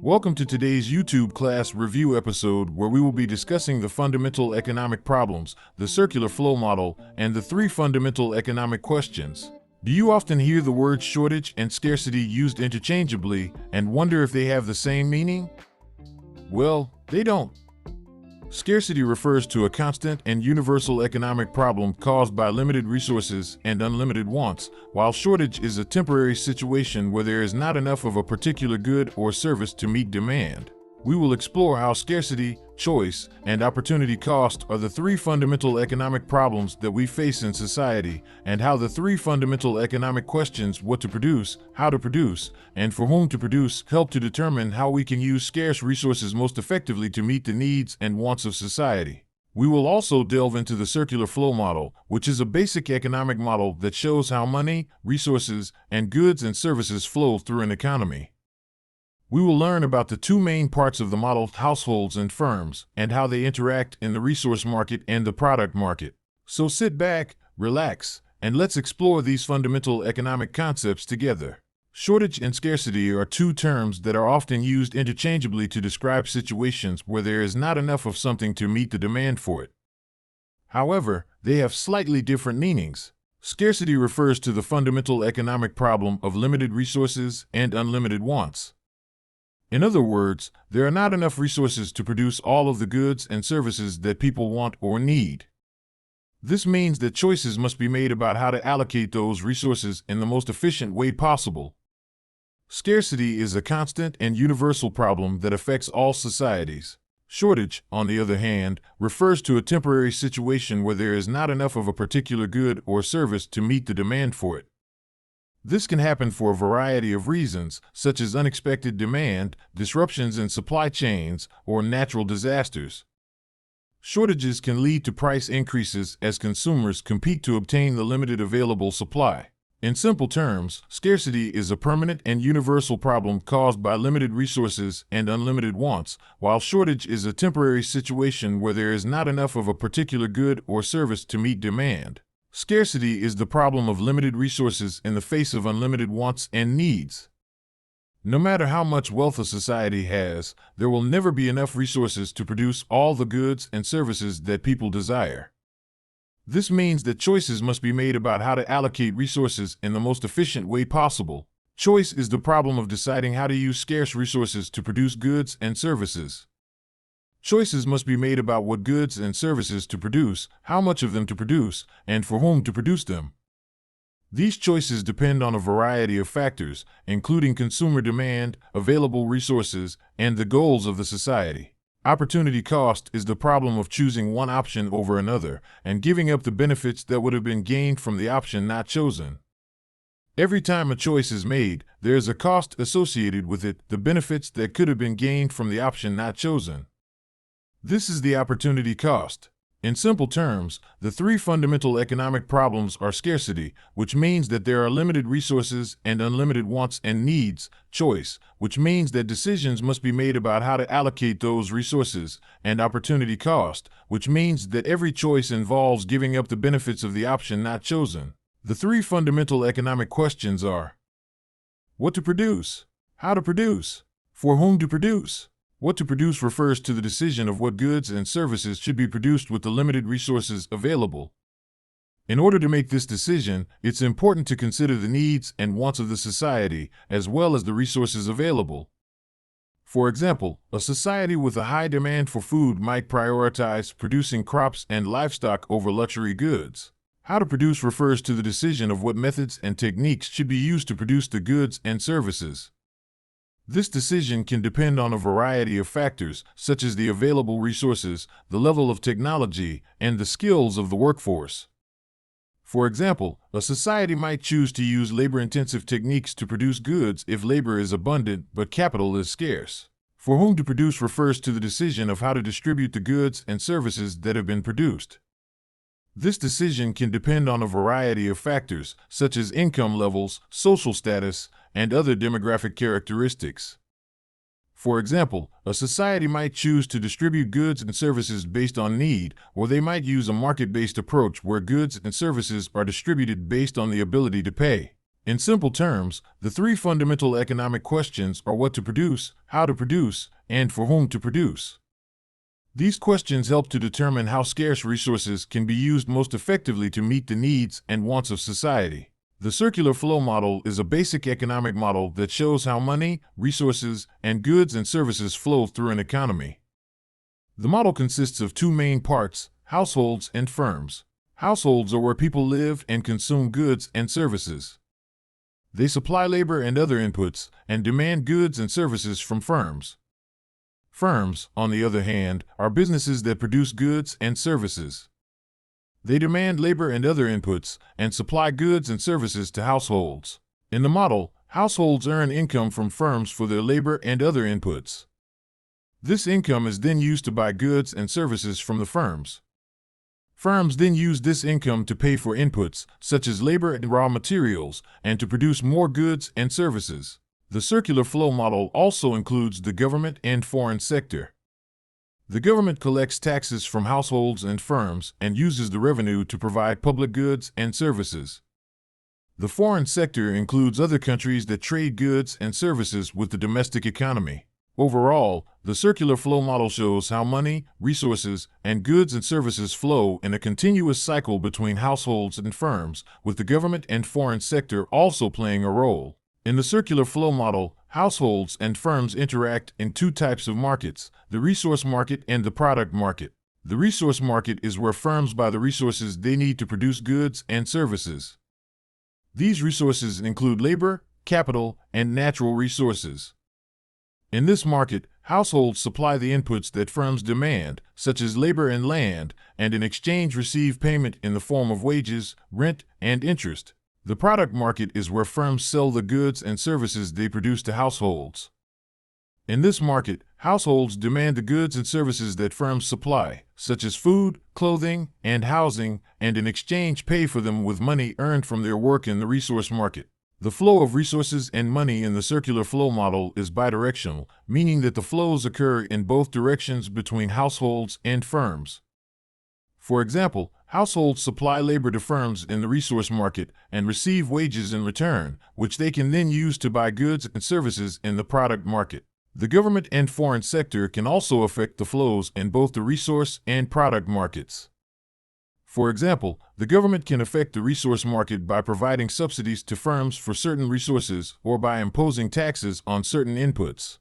Welcome to today's YouTube class review episode where we will be discussing the fundamental economic problems, the circular flow model, and the three fundamental economic questions. Do you often hear the words shortage and scarcity used interchangeably and wonder if they have the same meaning? Well, they don't. Scarcity refers to a constant and universal economic problem caused by limited resources and unlimited wants, while shortage is a temporary situation where there is not enough of a particular good or service to meet demand. We will explore how scarcity, choice, and opportunity cost are the three fundamental economic problems that we face in society, and how the three fundamental economic questions, what to produce, how to produce, and for whom to produce, help to determine how we can use scarce resources most effectively to meet the needs and wants of society. We will also delve into the circular flow model, which is a basic economic model that shows how money, resources, and goods and services flow through an economy. We will learn about the two main parts of the model, households and firms, and how they interact in the resource market and the product market. So sit back, relax, and let's explore these fundamental economic concepts together. Shortage and scarcity are two terms that are often used interchangeably to describe situations where there is not enough of something to meet the demand for it. However, they have slightly different meanings. Scarcity refers to the fundamental economic problem of limited resources and unlimited wants. In other words, there are not enough resources to produce all of the goods and services that people want or need. This means that choices must be made about how to allocate those resources in the most efficient way possible. Scarcity is a constant and universal problem that affects all societies. Shortage, on the other hand, refers to a temporary situation where there is not enough of a particular good or service to meet the demand for it. This can happen for a variety of reasons, such as unexpected demand, disruptions in supply chains, or natural disasters. Shortages can lead to price increases as consumers compete to obtain the limited available supply. In simple terms, scarcity is a permanent and universal problem caused by limited resources and unlimited wants, while shortage is a temporary situation where there is not enough of a particular good or service to meet demand. Scarcity is the problem of limited resources in the face of unlimited wants and needs. No matter how much wealth a society has, there will never be enough resources to produce all the goods and services that people desire. This means that choices must be made about how to allocate resources in the most efficient way possible. Choice is the problem of deciding how to use scarce resources to produce goods and services. Choices must be made about what goods and services to produce, how much of them to produce, and for whom to produce them. These choices depend on a variety of factors, including consumer demand, available resources, and the goals of the society. Opportunity cost is the problem of choosing one option over another and giving up the benefits that would have been gained from the option not chosen. Every time a choice is made, there is a cost associated with it, the benefits that could have been gained from the option not chosen. This is the opportunity cost. In simple terms, the three fundamental economic problems are scarcity, which means that there are limited resources and unlimited wants and needs, choice, which means that decisions must be made about how to allocate those resources, and opportunity cost, which means that every choice involves giving up the benefits of the option not chosen. The three fundamental economic questions are: what to produce, how to produce, for whom to produce. What to produce refers to the decision of what goods and services should be produced with the limited resources available. In order to make this decision, it's important to consider the needs and wants of the society, as well as the resources available. For example, a society with a high demand for food might prioritize producing crops and livestock over luxury goods. How to produce refers to the decision of what methods and techniques should be used to produce the goods and services. This decision can depend on a variety of factors, such as the available resources, the level of technology, and the skills of the workforce. For example, a society might choose to use labor-intensive techniques to produce goods if labor is abundant but capital is scarce. For whom to produce refers to the decision of how to distribute the goods and services that have been produced. This decision can depend on a variety of factors, such as income levels, social status, and other demographic characteristics. For example, a society might choose to distribute goods and services based on need, or they might use a market-based approach where goods and services are distributed based on the ability to pay. In simple terms, the three fundamental economic questions are what to produce, how to produce, and for whom to produce. These questions help to determine how scarce resources can be used most effectively to meet the needs and wants of society. The circular flow model is a basic economic model that shows how money, resources, and goods and services flow through an economy. The model consists of two main parts: households and firms. Households are where people live and consume goods and services. They supply labor and other inputs and demand goods and services from firms. Firms, on the other hand, are businesses that produce goods and services. They demand labor and other inputs and supply goods and services to households. In the model, households earn income from firms for their labor and other inputs. This income is then used to buy goods and services from the firms. Firms then use this income to pay for inputs, such as labor and raw materials, and to produce more goods and services. The circular flow model also includes the government and foreign sector. The government collects taxes from households and firms and uses the revenue to provide public goods and services. The foreign sector includes other countries that trade goods and services with the domestic economy. Overall, the circular flow model shows how money, resources, and goods and services flow in a continuous cycle between households and firms, with the government and foreign sector also playing a role. In the circular flow model, households and firms interact in two types of markets: the resource market and the product market. The resource market is where firms buy the resources they need to produce goods and services. These resources include labor, capital, and natural resources. In this market, households supply the inputs that firms demand, such as labor and land, and in exchange receive payment in the form of wages, rent, and interest. The product market is where firms sell the goods and services they produce to households. In this market, households demand the goods and services that firms supply, such as food, clothing, and housing, and in exchange pay for them with money earned from their work in the resource market. The flow of resources and money in the circular flow model is bidirectional, meaning that the flows occur in both directions between households and firms. For example, households supply labor to firms in the resource market and receive wages in return, which they can then use to buy goods and services in the product market. The government and foreign sector can also affect the flows in both the resource and product markets. For example, the government can affect the resource market by providing subsidies to firms for certain resources or by imposing taxes on certain inputs.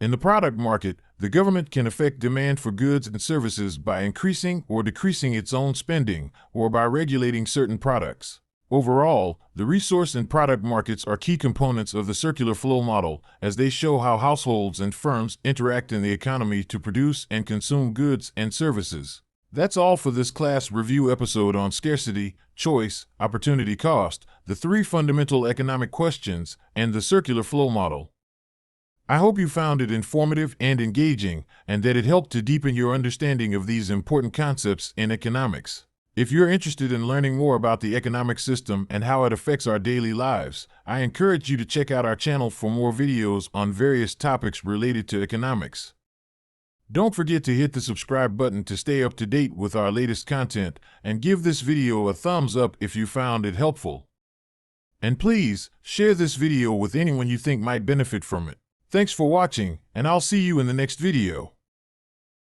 In the product market, the government can affect demand for goods and services by increasing or decreasing its own spending or by regulating certain products. Overall, the resource and product markets are key components of the circular flow model, as they show how households and firms interact in the economy to produce and consume goods and services. That's all for this class review episode on scarcity, choice, opportunity cost, the three fundamental economic questions, and the circular flow model. I hope you found it informative and engaging, and that it helped to deepen your understanding of these important concepts in economics. If you're interested in learning more about the economic system and how it affects our daily lives, I encourage you to check out our channel for more videos on various topics related to economics. Don't forget to hit the subscribe button to stay up to date with our latest content, and give this video a thumbs up if you found it helpful. And please, share this video with anyone you think might benefit from it. Thanks for watching, and I'll see you in the next video.